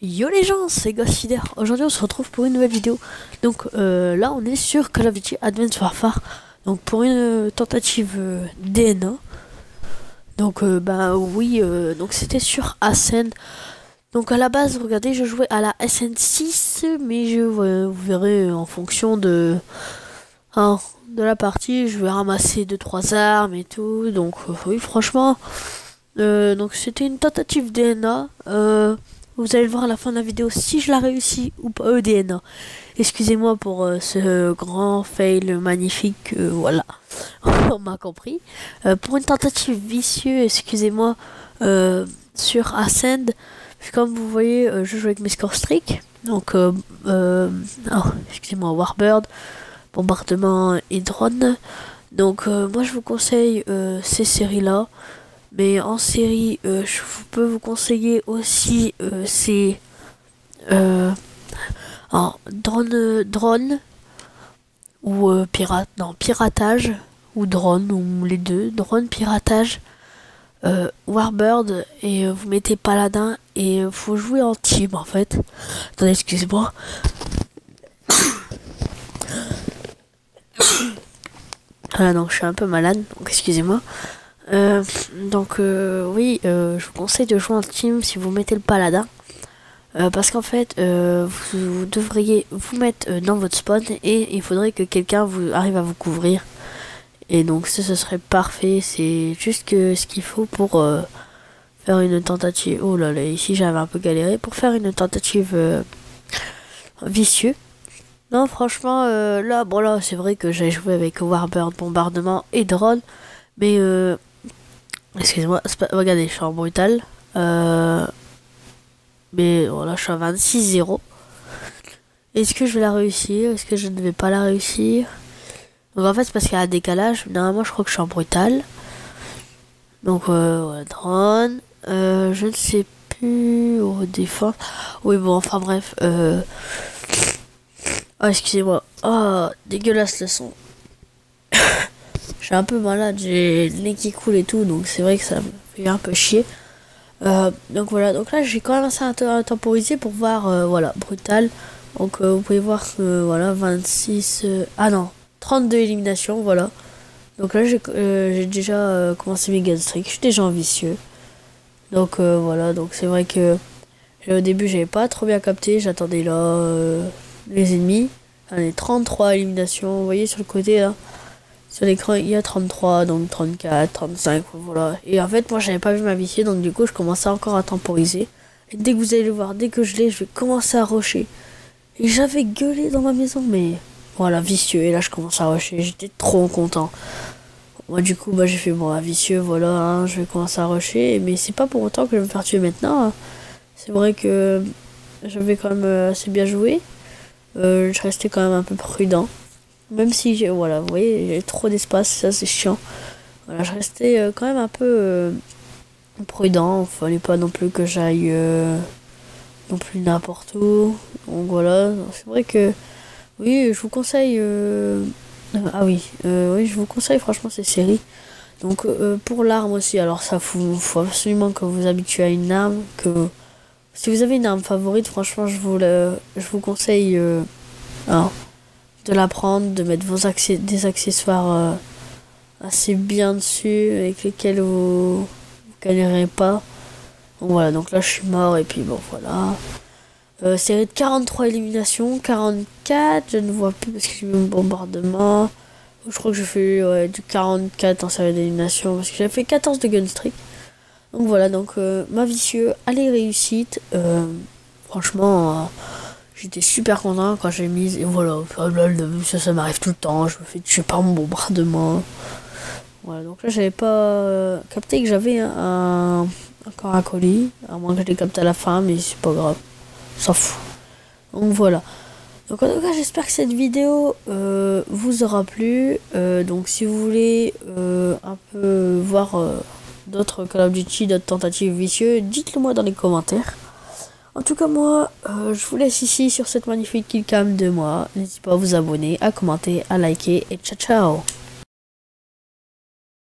Yo les gens, c'est Ghostider. Aujourd'hui on se retrouve pour une nouvelle vidéo. Donc là on est sur Call of Duty Advanced Warfare. Donc pour une tentative DNA. Donc bah oui, donc c'était sur Ascend. Donc à la base, regardez, je jouais à la SN6, mais vous verrez en fonction de la partie, je vais ramasser 2-3 armes et tout. Donc oui, franchement, donc c'était une tentative DNA. Vous allez le voir à la fin de la vidéo si je la réussis ou pas. DNA. Excusez-moi pour ce grand fail magnifique. Voilà, on m'a compris. Pour une tentative vicieuse, excusez-moi, sur Ascend. Comme vous voyez, je joue avec mes score streak. Donc, excusez-moi, Warbird, bombardement et drone. Donc, moi je vous conseille ces séries-là. Mais en série, je peux vous conseiller aussi ces drone ou pirate, non, piratage ou drone ou les deux, drone piratage, Warbird et vous mettez paladin et faut jouer en team en fait. Attendez, excusez-moi. Voilà, donc je suis un peu malade, donc excusez-moi. Oui, je vous conseille de jouer en team si vous mettez le paladin. Parce qu'en fait, vous devriez vous mettre dans votre spawn et il faudrait que quelqu'un arrive à vous couvrir. Et donc ça, ce serait parfait. C'est juste que ce qu'il faut pour faire une tentative. Oh là là, ici j'avais un peu galéré pour faire une tentative vicieuse. Non, franchement, là, bon là, c'est vrai que j'ai joué avec Warbird, bombardement et drone, mais excusez-moi, regardez, je suis en brutal. Mais voilà, je suis à 26-0. Est-ce que je vais la réussir? Est-ce que je ne vais pas la réussir? Donc en fait, c'est parce qu'il y a un décalage. Normalement, je crois que je suis en brutal. Donc, voilà, drone. Je ne sais plus. Défense. Oui, bon, enfin bref. Oh, excusez-moi. Oh, dégueulasse le son. Je suis un peu malade, j'ai le nez qui coule et tout, donc c'est vrai que ça me fait un peu chier. Donc voilà, donc là j'ai quand même assez temporiser pour voir, voilà, brutal. Donc vous pouvez voir que voilà, 26, ah non, 32 éliminations, voilà. Donc là j'ai déjà commencé mes gun streak, je suis déjà en vicieux. Donc voilà, donc c'est vrai que au début j'avais pas trop bien capté, j'attendais là les ennemis. Allez, 33 éliminations, vous voyez sur le côté là. Sur l'écran, il y a 33, donc 34, 35, voilà. Et en fait, moi, j'avais pas vu ma vicieux, donc du coup, je commençais encore à temporiser. Et dès que vous allez le voir, dès que je l'ai, je vais commencer à rusher. Et j'avais gueulé dans ma maison, mais voilà, vicieux. Et là, je commence à rusher. J'étais trop content. Moi, du coup, bah, j'ai fait bon, vicieux, voilà, hein, je vais commencer à rusher. Mais c'est pas pour autant que je vais me faire tuer maintenant. Hein. C'est vrai que j'avais quand même assez bien joué. Je restais quand même un peu prudent. Même si j'ai, voilà, vous voyez, j'ai trop d'espace, ça c'est chiant. Voilà, je restais quand même un peu prudent. Il fallait pas non plus que j'aille non plus n'importe où. Donc voilà, c'est vrai que oui, je vous conseille. Ah oui, oui, je vous conseille franchement ces séries. Donc pour l'arme aussi, alors ça faut absolument que vous habituez à une arme. Que si vous avez une arme favorite, franchement, je vous conseille. Alors, de la prendre, de mettre des accessoires assez bien dessus avec lesquels vous galérez pas. Donc voilà, donc là je suis mort et puis bon voilà. Série de 43 éliminations, 44, je ne vois plus parce que j'ai eu un bombardement. Je crois que je fais du 44 en série d'élimination parce que j'avais fait 14 de gun streak. Donc voilà, donc ma vicieux, allez réussite. Franchement... J'étais super content quand j'ai mis, et voilà, ça m'arrive tout le temps, je me fais tuer par mon bombardement. Voilà, donc là j'avais pas capté que j'avais encore un colis, à moins que je l'ai capté à la fin, mais c'est pas grave, on s'en fout. Donc voilà. Donc en tout cas j'espère que cette vidéo vous aura plu. Donc si vous voulez un peu voir d'autres Call of Duty, d'autres tentatives vicieuses, dites-le moi dans les commentaires. En tout cas moi, je vous laisse ici sur cette magnifique killcam de moi. N'hésitez pas à vous abonner, à commenter, à liker et ciao ciao.